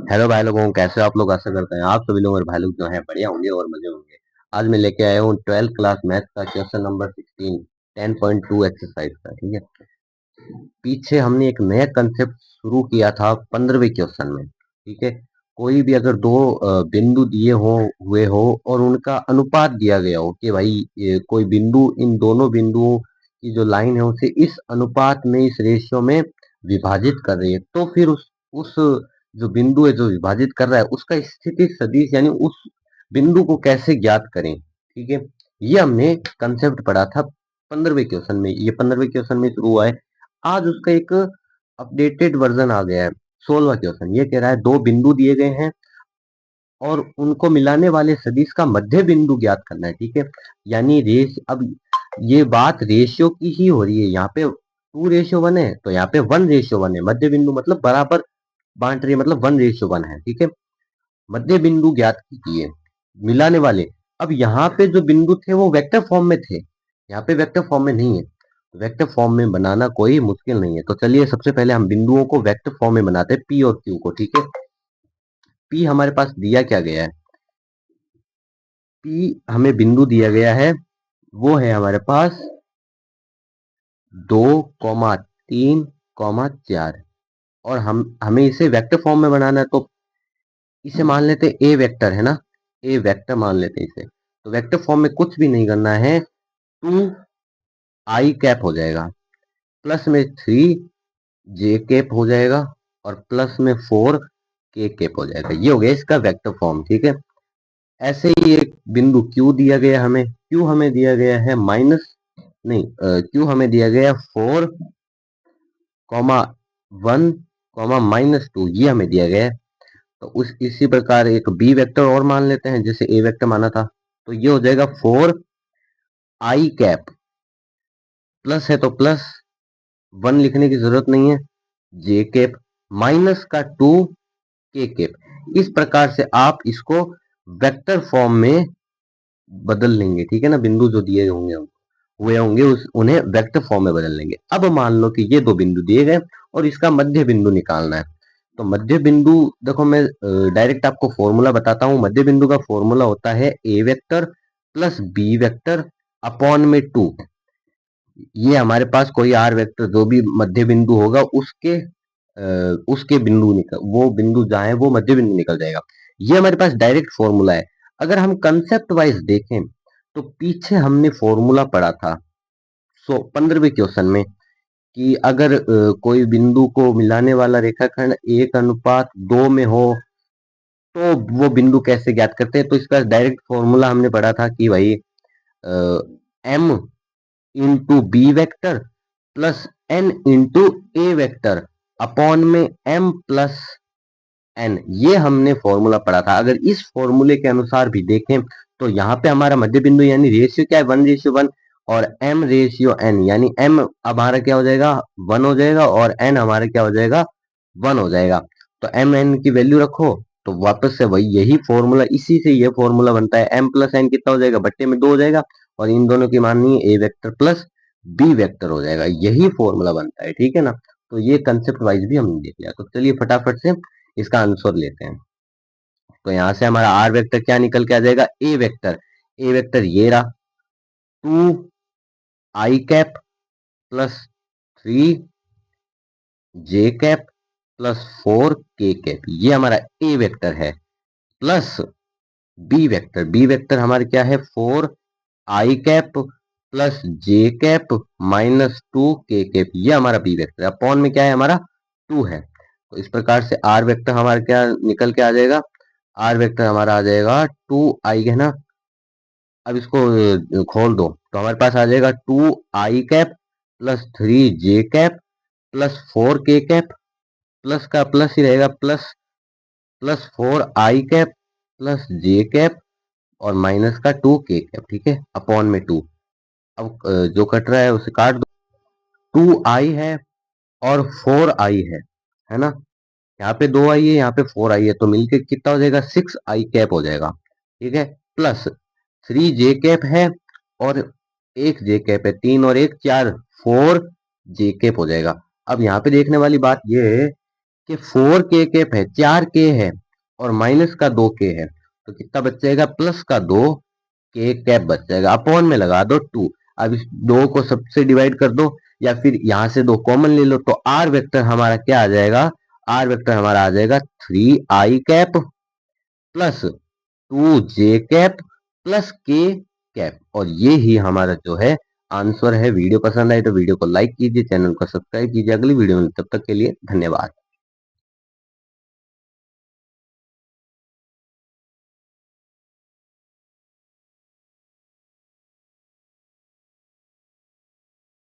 Hello भाई लोगों, कैसे हो आप लोग? आशा करते हैं आप सभी लोग और भाई लोग जो हैं बढ़िया होंगे और मजे होंगे। आज मैं लेके आया हूँ 12th क्लास मैथ का क्वेश्चन नंबर 16, 10.2 एक्सरसाइज का। ठीक है, पीछे हमने एक नया कंसेप्ट शुरू किया था 15वें क्वेश्चन में। ठीक है, कोई भी अगर दो बिंदु दिए हो हुए हो और उनका अनुपात दिया गया हो कि भाई कोई बिंदु इन दोनों बिंदुओं की जो लाइन है उसे इस अनुपात में, इस रेशियो में विभाजित कर रही है, तो फिर उस जो बिंदु है जो विभाजित कर रहा है उसका स्थिति सदिश यानी उस बिंदु को कैसे ज्ञात करें। ठीक है, ये हमने कंसेप्ट पढ़ा था 15वें क्वेश्चन में। ये 15वें क्वेश्चन में शुरू हुआ है। आज उसका एक अपडेटेड वर्जन आ गया है। 16वां क्वेश्चन ये कह रहा है दो बिंदु दिए गए हैं और उनको मिलाने वाले सदिश का मध्य बिंदु ज्ञात करना है। ठीक है, यानी अब ये बात रेशियो की ही हो रही है। यहाँ पे 2:1 है तो यहाँ पे 1:1 है। मध्य बिंदु मतलब बराबर बांट रही है, मतलब 1:1 है। ठीक है, मध्य बिंदु ज्ञात कीजिए मिलाने वाले। अब यहाँ पे जो बिंदु थे वो वेक्टर फॉर्म में थे, यहाँ पे वेक्टर फॉर्म में नहीं है। वेक्टर फॉर्म में बनाना कोई मुश्किल नहीं है। तो चलिए सबसे पहले हम बिंदुओं को वेक्टर फॉर्म में बनाते हैं, पी और क्यू को। ठीक है, पी हमारे पास दिया क्या गया है? पी हमें बिंदु दिया गया है, वो है हमारे पास 2,3,4। और हम हमें इसे वेक्टर फॉर्म में बनाना है, तो इसे मान लेते हैं ए वेक्टर है ना, ए वेक्टर मान लेते हैं इसे। तो वेक्टर फॉर्म में कुछ भी नहीं करना है, 2i कैप हो जाएगा, प्लस में 3j कैप हो जाएगा और प्लस में 4k कैप हो जाएगा। ये हो गया इसका वेक्टर फॉर्म। ठीक है, ऐसे ही एक बिंदु क्यू दिया गया हमें। क्यू हमें दिया गया है माइनस नहीं, क्यू हमें दिया गया 4,1,-2, ये हमें दिया गया है। तो उस इसी प्रकार एक बी वेक्टर और मान लेते हैं, जैसे ए वेक्टर माना था। तो ये हो जाएगा 4i कैप, प्लस है तो प्लस, 1 लिखने की जरूरत नहीं है, जे कैप, माइनस का 2k कैप। इस प्रकार से आप इसको वेक्टर फॉर्म में बदल लेंगे। ठीक है ना, बिंदु जो दिए होंगे हुए होंगे उन्हें वेक्टर फॉर्म में बदल लेंगे। अब मान लो कि ये दो बिंदु दिए गए और इसका मध्य बिंदु निकालना है। तो मध्य बिंदु देखो, मैं डायरेक्ट आपको फॉर्मूला बताता हूँ। मध्य बिंदु का फॉर्मूला होता है A vector plus B vector upon में 2। ये हमारे पास कोई आर वेक्टर जो भी मध्य बिंदु होगा उसके बिंदु निकल, वो बिंदु जहाँ है वो मध्य बिंदु निकल जाएगा। ये हमारे पास डायरेक्ट फॉर्मूला है। अगर हम कंसेप्ट वाइज देखें तो पीछे हमने फॉर्मूला पढ़ा था 15वें क्वेश्चन में कि अगर कोई बिंदु को मिलाने वाला रेखाखंड 1:2 में हो तो वो बिंदु कैसे ज्ञात करते हैं। तो इसका डायरेक्ट फॉर्मूला हमने पढ़ा था कि भाई M into B vector plus N into A vector upon में एम प्लस एन, ये हमने फॉर्मूला पढ़ा था। अगर इस फॉर्मूले के अनुसार भी देखें तो यहाँ पे हमारा मध्य बिंदु यानी रेशियो क्या है, 1:1, और एम रेशियो एन यानी एम हमारा क्या हो जाएगा, 1 हो जाएगा, और एन हमारा क्या हो जाएगा, 1 हो जाएगा। तो एम एन की वैल्यू रखो तो वापस से वही यही फॉर्मूला, इसी से ये फॉर्मूला बनता है। एम प्लस एन कितना हो जाएगा, बट्टे में 2 हो जाएगा, और इन दोनों की माननी है A vector plus B vector हो जाएगा। यही फॉर्मूला बनता है। ठीक है ना, तो ये कंसेप्ट वाइज भी हमने देख लिया। तो चलिए फटाफट से इसका आंसर लेते हैं। तो यहां से हमारा आर वेक्टर क्या निकल के आ जाएगा, ए वेक्टर। ए वेक्टर ये रहा, 2i cap plus 3j cap plus 4k cap, ये हमारा ए वेक्टर है। Plus B vector, B vector हमारे क्या है, 4i cap plus j cap minus 2k cap, ये हमारा बी वेक्टर है। अपॉन में क्या है हमारा, 2 है। तो इस प्रकार से आर वेक्टर हमारा क्या निकल के आ जाएगा, आर वेक्टर हमारा आ जाएगा 2i है ना। अब इसको खोल दो तो हमारे पास आ जाएगा 2i cap plus 3j cap plus 4k cap, plus का प्लस ही रहेगा, plus plus 4i cap plus j cap और माइनस का 2k कैप। ठीक है, अपॉन में 2। अब जो कट रहा है उसे काट दो। 2i है और 4i है ना। यहाँ पे 2i है, यहाँ पे 4i है, तो मिलके कितना हो जाएगा, 6i कैप हो जाएगा। ठीक है, प्लस 3j कैप है और एक जे कैप है, 3 और 1 4, 4j कैप हो जाएगा। अब यहाँ पे देखने वाली बात ये है कि 4k कैप है, 4k है और माइनस का 2k है, तो कितना बच जाएगा, प्लस का 2k कैप बच जाएगा, अपॉन में लगा दो 2। अब इस 2 को सबसे डिवाइड कर दो या फिर यहां से 2 कॉमन ले लो, तो आर वेक्टर हमारा क्या आ जाएगा, आर वेक्टर हमारा आ जाएगा 3i cap plus 2j cap plus k cap. और ये ही हमारा जो है आंसर है। वीडियो पसंद आए तो वीडियो को लाइक कीजिए, चैनल को सब्सक्राइब कीजिए। अगली वीडियो में, तब तक के लिए धन्यवाद।